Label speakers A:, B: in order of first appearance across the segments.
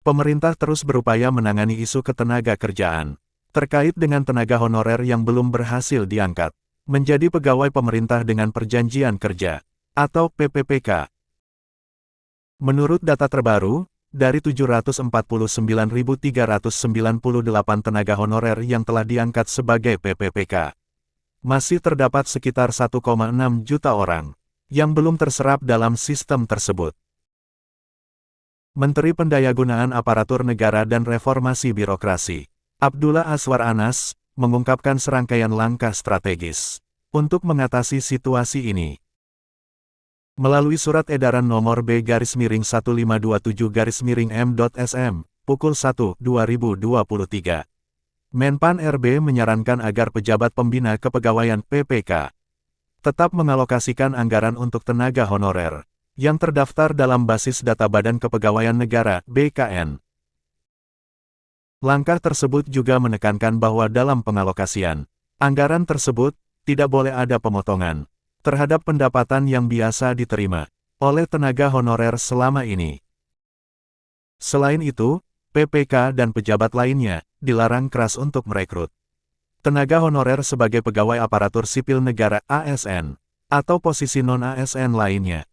A: pemerintah terus berupaya menangani isu ketenaga kerjaan terkait dengan tenaga honorer yang belum berhasil diangkat menjadi pegawai pemerintah dengan perjanjian kerja atau PPPK. Menurut data terbaru, dari 749.398 tenaga honorer yang telah diangkat sebagai PPPK, masih terdapat sekitar 1,6 juta orang yang belum terserap dalam sistem tersebut. Menteri Pendayagunaan Aparatur Negara dan Reformasi Birokrasi, Abdullah Azwar Anas, mengungkapkan serangkaian langkah strategis untuk mengatasi situasi ini. Melalui surat edaran nomor B-1527-M.SM, pukul 1/2023, Menpan RB menyarankan agar pejabat pembina kepegawaian PPK tetap mengalokasikan anggaran untuk tenaga honorer yang terdaftar dalam basis data Badan Kepegawaian Negara (BKN). Langkah tersebut juga menekankan bahwa dalam pengalokasian anggaran tersebut tidak boleh ada pemotongan terhadap pendapatan yang biasa diterima oleh tenaga honorer selama ini. Selain itu, PPK dan pejabat lainnya dilarang keras untuk merekrut tenaga honorer sebagai pegawai aparatur sipil negara (ASN) atau posisi non-ASN lainnya.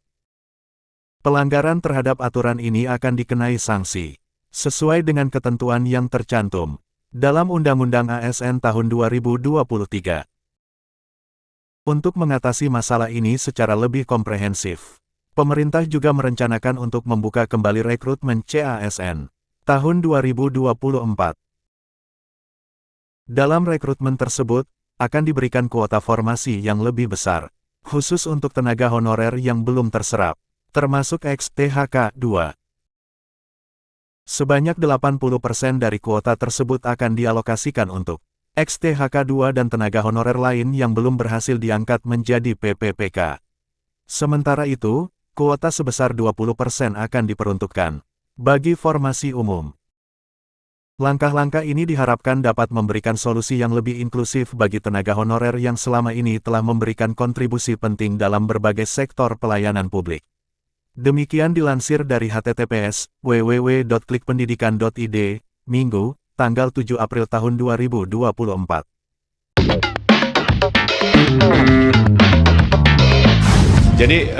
A: Pelanggaran terhadap aturan ini akan dikenai sanksi sesuai dengan ketentuan yang tercantum dalam Undang-Undang ASN tahun 2023. Untuk mengatasi masalah ini secara lebih komprehensif, pemerintah juga merencanakan untuk membuka kembali rekrutmen CASN tahun 2024. Dalam rekrutmen tersebut, akan diberikan kuota formasi yang lebih besar, khusus untuk tenaga honorer yang belum terserap, termasuk ex-THK 2. Sebanyak 80% dari kuota tersebut akan dialokasikan untuk ex-THK 2 dan tenaga honorer lain yang belum berhasil diangkat menjadi PPPK. Sementara itu, kuota sebesar 20% akan diperuntukkan bagi formasi umum. Langkah-langkah ini diharapkan dapat memberikan solusi yang lebih inklusif bagi tenaga honorer yang selama ini telah memberikan kontribusi penting dalam berbagai sektor pelayanan publik. Demikian dilansir dari https://www.klikpendidikan.id, Minggu, tanggal 7 April tahun 2024.
B: Jadi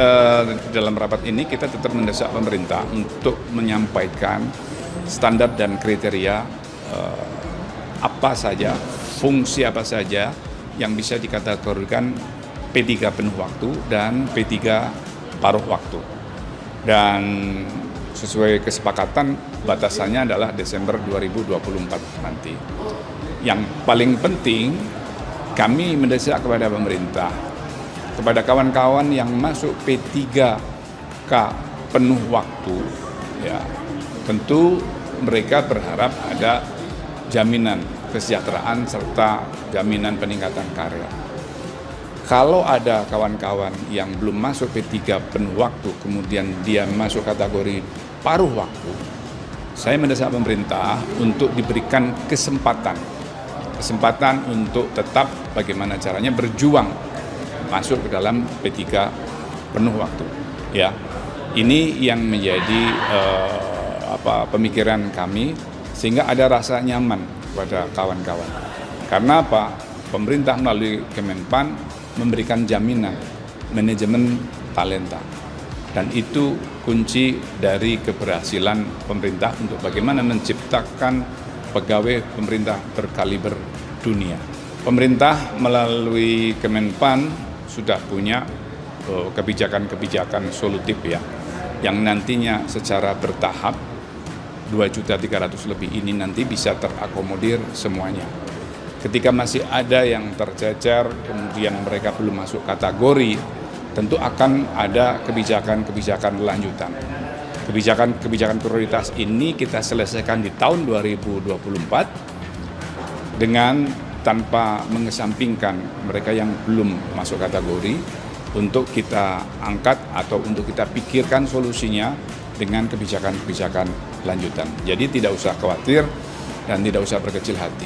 B: dalam rapat ini kita tetap mendesak pemerintah untuk menyampaikan standar dan kriteria apa saja, fungsi apa saja yang bisa dikategorikan P3 penuh waktu dan P3 paruh waktu. Dan sesuai kesepakatan batasannya adalah Desember 2024 nanti. Yang paling penting, kami mendesak kepada pemerintah, kepada kawan-kawan yang masuk P3K penuh waktu, ya, tentu mereka berharap ada jaminan kesejahteraan serta jaminan peningkatan karir. Kalau ada kawan-kawan yang belum masuk P3 penuh waktu, kemudian dia masuk kategori paruh waktu, saya mendesak pemerintah untuk diberikan kesempatan untuk tetap bagaimana caranya berjuang masuk ke dalam P3 penuh waktu. Ya, ini yang menjadi pemikiran kami, sehingga ada rasa nyaman kepada kawan-kawan. Karena apa? Pemerintah melalui Kemenpan memberikan jaminan manajemen talenta, dan itu kunci dari keberhasilan pemerintah untuk bagaimana menciptakan pegawai pemerintah berkaliber dunia. Pemerintah melalui Kemenpan sudah punya kebijakan-kebijakan solutif, ya, yang nantinya secara bertahap 2.300.000 lebih ini nanti bisa terakomodir semuanya. Ketika masih ada yang tercecer, kemudian mereka belum masuk kategori, tentu akan ada kebijakan-kebijakan lanjutan. Kebijakan-kebijakan prioritas ini kita selesaikan di tahun 2024 dengan tanpa mengesampingkan mereka yang belum masuk kategori, untuk kita angkat atau untuk kita pikirkan solusinya dengan kebijakan-kebijakan lanjutan. Jadi tidak usah khawatir dan tidak usah berkecil hati.